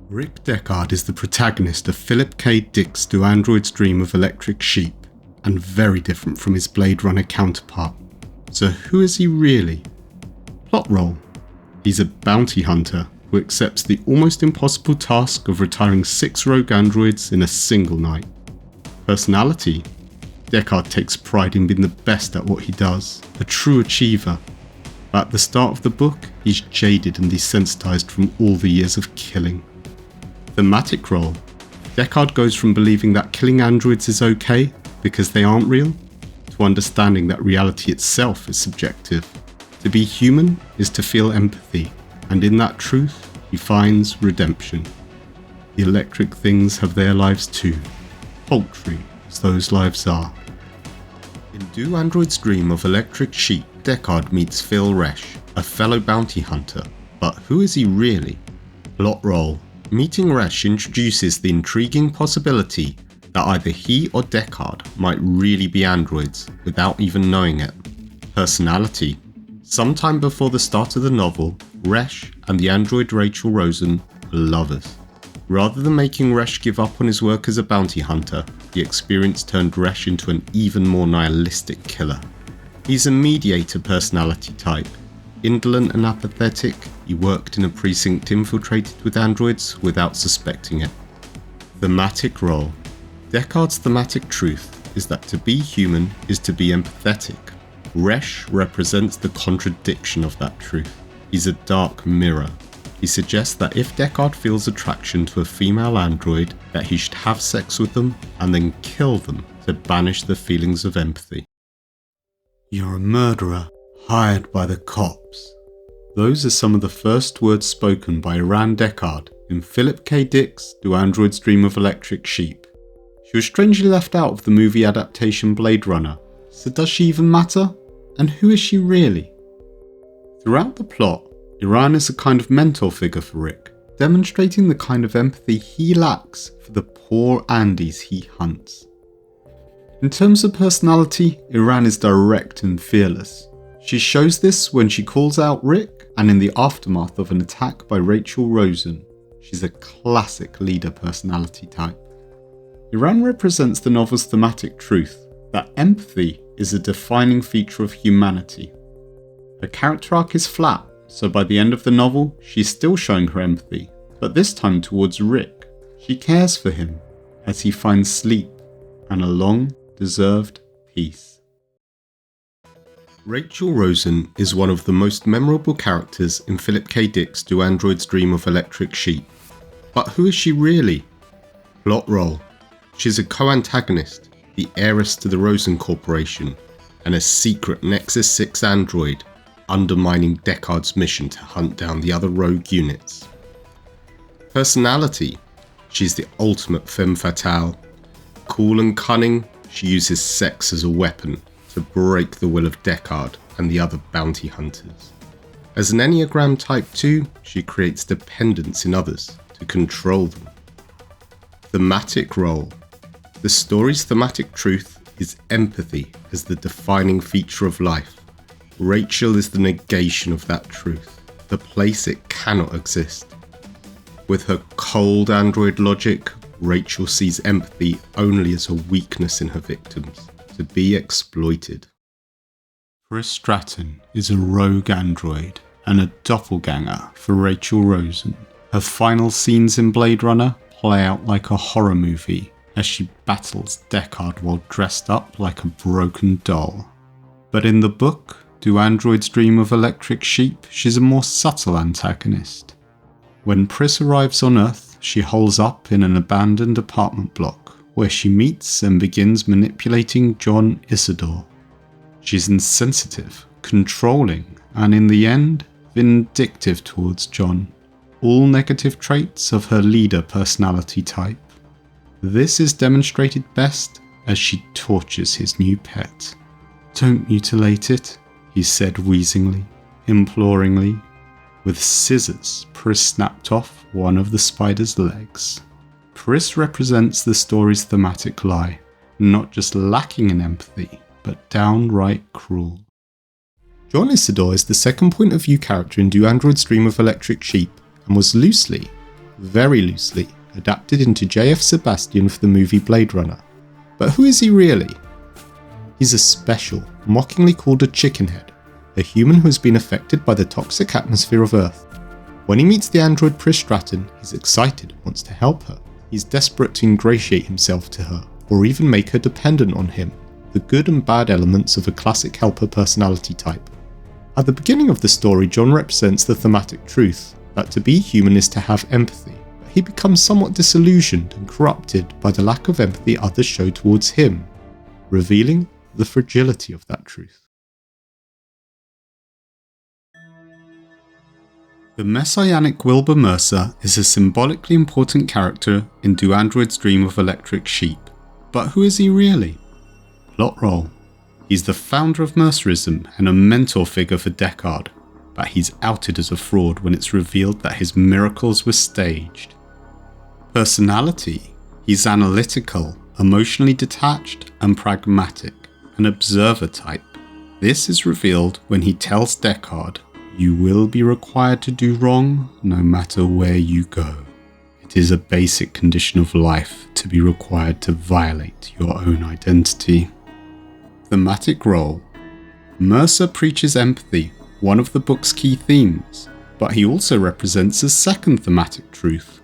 Rick Deckard is the protagonist of Philip K. Dick's Do Androids Dream of Electric Sheep, and very different from his Blade Runner counterpart. So who is he really? Plot role. He's a bounty hunter who accepts the almost impossible task of retiring 6 rogue androids in a single night. Personality. Deckard takes pride in being the best at what he does, a true achiever. But at the start of the book, he's jaded and desensitized from all the years of killing. Thematic role. Deckard goes from believing that killing androids is okay because they aren't real, to understanding that reality itself is subjective. To be human is to feel empathy, and in that truth, he finds redemption. The electric things have their lives too, paltry as those lives are. In Do Androids Dream of Electric Sheep, Deckard meets Phil Resch, a fellow bounty hunter. But who is he really? Plot role. Meeting Resch introduces the intriguing possibility that either he or Deckard might really be androids without even knowing it. Personality. Sometime before the start of the novel, Resch and the android Rachel Rosen are lovers. Rather than making Resch give up on his work as a bounty hunter, the experience turned Resch into an even more nihilistic killer. He's a mediator personality type. Indolent and apathetic, he worked in a precinct infiltrated with androids without suspecting it. Thematic role. Deckard's thematic truth is that to be human is to be empathetic. Resch represents the contradiction of that truth. He's a dark mirror. He suggests that if Deckard feels attraction to a female android, that he should have sex with them and then kill them to banish the feelings of empathy. You're a murderer, hired by the cops. Those are some of the first words spoken by Iran Deckard in Philip K. Dick's Do Androids Dream of Electric Sheep. She was strangely left out of the movie adaptation Blade Runner, so does she even matter? And who is she really? Throughout the plot, Iran is a kind of mentor figure for Rick, demonstrating the kind of empathy he lacks for the poor Andes he hunts. In terms of personality, Iran is direct and fearless. She shows this when she calls out Rick and in the aftermath of an attack by Rachel Rosen. She's a classic leader personality type. Iran represents the novel's thematic truth that empathy is a defining feature of humanity. Her character arc is flat, so by the end of the novel, she's still showing her empathy, but this time towards Rick. She cares for him as he finds sleep and a long, deserved peace. Rachel Rosen is one of the most memorable characters in Philip K. Dick's Do Androids Dream of Electric Sheep. But who is she really? Plot role. She's a co-antagonist, the heiress to the Rosen Corporation, and a secret Nexus 6 android, undermining Deckard's mission to hunt down the other rogue units. Personality. She's the ultimate femme fatale. Cool and cunning, she uses sex as a weapon to break the will of Deckard and the other bounty hunters. As an Enneagram Type 2, she creates dependence in others to control them. Thematic role. The story's thematic truth is empathy as the defining feature of life. Rachel is the negation of that truth, the place it cannot exist. With her cold android logic, Rachel sees empathy only as a weakness in her victims, to be exploited. Pris Stratton is a rogue android and a doppelganger for Rachel Rosen. Her final scenes in Blade Runner play out like a horror movie as she battles Deckard while dressed up like a broken doll. But in the book, Do Androids Dream of Electric Sheep, she's a more subtle antagonist. When Pris arrives on Earth, she holes up in an abandoned apartment block where she meets and begins manipulating John Isidore. She's insensitive, controlling, and in the end, vindictive towards John. All negative traits of her leader personality type. This is demonstrated best as she tortures his new pet. "Don't mutilate it," he said wheezingly, imploringly. With scissors, Pris snapped off one of the spider's legs. Pris represents the story's thematic lie, not just lacking in empathy, but downright cruel. John Isidore is the second point of view character in Do Androids Dream of Electric Sheep and was loosely, very loosely, adapted into J.F. Sebastian for the movie Blade Runner. But who is he really? He's a special, mockingly called a chickenhead, a human who has been affected by the toxic atmosphere of Earth. When he meets the android Pris Stratton, he's excited and wants to help her. He's desperate to ingratiate himself to her, or even make her dependent on him, the good and bad elements of a classic helper personality type. At the beginning of the story, John represents the thematic truth that to be human is to have empathy, but he becomes somewhat disillusioned and corrupted by the lack of empathy others show towards him, revealing the fragility of that truth. The Messianic Wilbur Mercer is a symbolically important character in Do Androids Dream of Electric Sheep? But who is he really? Plot role. He's the founder of Mercerism and a mentor figure for Deckard, but he's outed as a fraud when it's revealed that his miracles were staged. Personality. He's analytical, emotionally detached, and pragmatic, an observer type. This is revealed when he tells Deckard, "You will be required to do wrong no matter where you go. It is a basic condition of life to be required to violate your own identity." Thematic role. Mercer preaches empathy, one of the book's key themes, but he also represents a second thematic truth.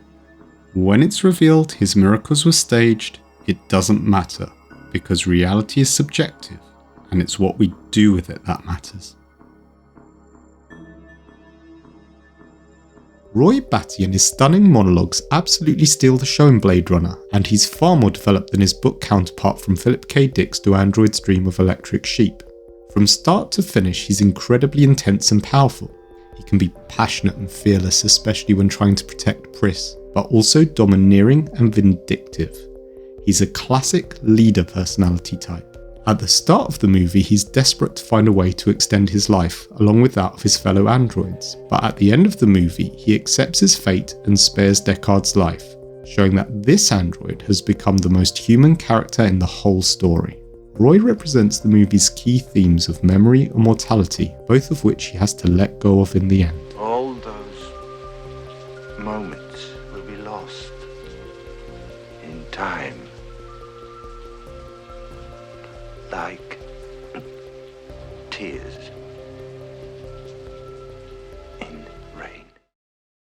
When it's revealed his miracles were staged, it doesn't matter, because reality is subjective, and it's what we do with it that matters. Roy Batty and his stunning monologues absolutely steal the show in Blade Runner, and he's far more developed than his book counterpart from Philip K. Dick's Do Androids Dream of Electric Sheep. From start to finish, he's incredibly intense and powerful. He can be passionate and fearless, especially when trying to protect Pris, but also domineering and vindictive. He's a classic leader personality type. At the start of the movie, he's desperate to find a way to extend his life, along with that of his fellow androids, but at the end of the movie, he accepts his fate and spares Deckard's life, showing that this android has become the most human character in the whole story. Roy represents the movie's key themes of memory and mortality, both of which he has to let go of in the end. All those moments will be lost in time. Like tears.